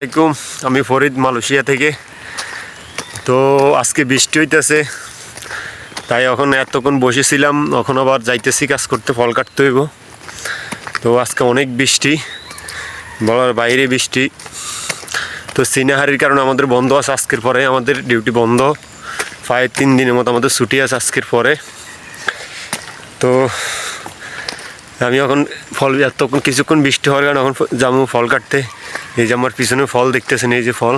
আসসালামাইকুম, আমি ফরিদ মালয়েশিয়া থেকে। তো আজকে বৃষ্টি হইতেছে, তাই এখন এতক্ষণ বসেছিলাম, এখন আবার যাইতেছি কাজ করতে, ফল কাটতে হইব। তো আজকে অনেক বৃষ্টি, বলার বাইরে বৃষ্টি। তো সিনাহারির কারণে আমাদের বন্ধ আছে, আজকের পরে আমাদের ডিউটি বন্ধ। প্রায় 3 দিনের মতো আমাদের ছুটি আছে আজকের পরে। তো আমি এখন এতক্ষণ কিছুক্ষণ বৃষ্টি হওয়ার কারণে এখন যাবো ফল কাটতে। এই যে আমার পিছনে ফল দেখতেছেন, এই যে ফল।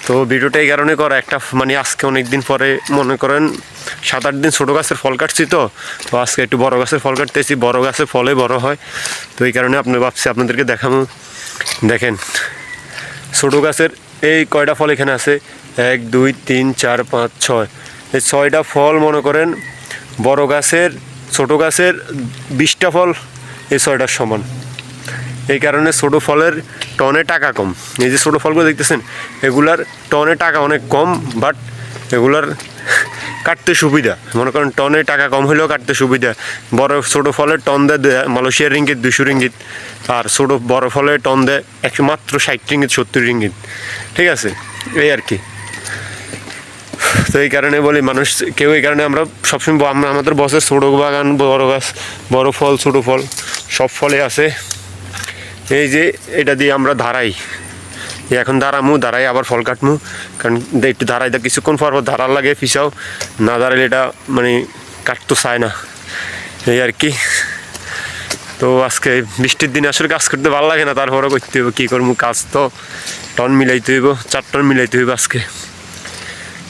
তো ভিডিওটা এই কারণে করা, একটা আজকে অনেক দিন পরে, মনে করেন 7-8 দিন ছোটো গাছের ফল কাটছি। তো আজকে একটু বড় গাছের ফল কাটতেছি, বড় গাছের ফলে বড় হয়। তো এই কারণে ভাবছি আপনাদেরকে দেখাবো। দেখেন ছোটো গাছের এই কয়টা ফল এখানে আছে, 1 2 3 4 5 6, এই 6টা ফল মনে করেন বড় গাছের ছোটো গাছের 20টা ফল এই 6টার সমান। এই কারণে ছোটো ফলের টনে টাকা কম। এই যে ছোটো ফলগুলো দেখতেছেন, এগুলার টনে টাকা অনেক কম, বাট এগুলার কাটতে সুবিধা। মনে করেন টনে টাকা কম হলেও কাটতে সুবিধা। ছোটো ফলের টন দেয় মালয়েশিয়ার রিঙ্গিত 200 রিঙ্গিত, আর বড় ফলের টন দেয় মাত্র 60 রিঙ্গিত 70 রিঙ্গিত। ঠিক আছে, এই আর কি। তো এই কারণে বলি এই কারণে আমরা সবসময় আমাদের বসের ছোটো বাগান, বড় গাছ, বড় ফল, ছোটো ফল সব ফলে আছে। এই যে এটা দিয়ে আমরা দাঁড়াই, এখন দাঁড়াই আবার ফল কাটমু। কারণ একটু দাঁড়াই কিছুক্ষণ পর দাঁড়ার লাগে, পিছাও না দাঁড়ালে এটা কাটতে চায় না, এই আর কি। তো আজকে বৃষ্টির দিনে আসলে কাজ করতে ভালো লাগে না, তারপরে করতে হইব, কী করবো, কাজ তো টন মিলাইতে হইব, 4 টন মিলাইতে হইব আজকে।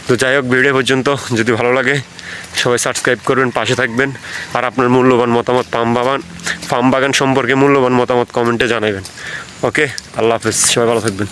তো যাই হোক, ভিডিও পর্যন্ত যদি ভালো লাগে সবাই সাবস্ক্রাইব করবেন, পাশে থাকবেন। আর আপনার মূল্যবান মতামত পাম বাগান সম্পর্কে মূল্যবান মতামত কমেন্টে জানাবেন। ওকে, আল্লাহ হাফেজ, সবাই ভালো থাকবেন।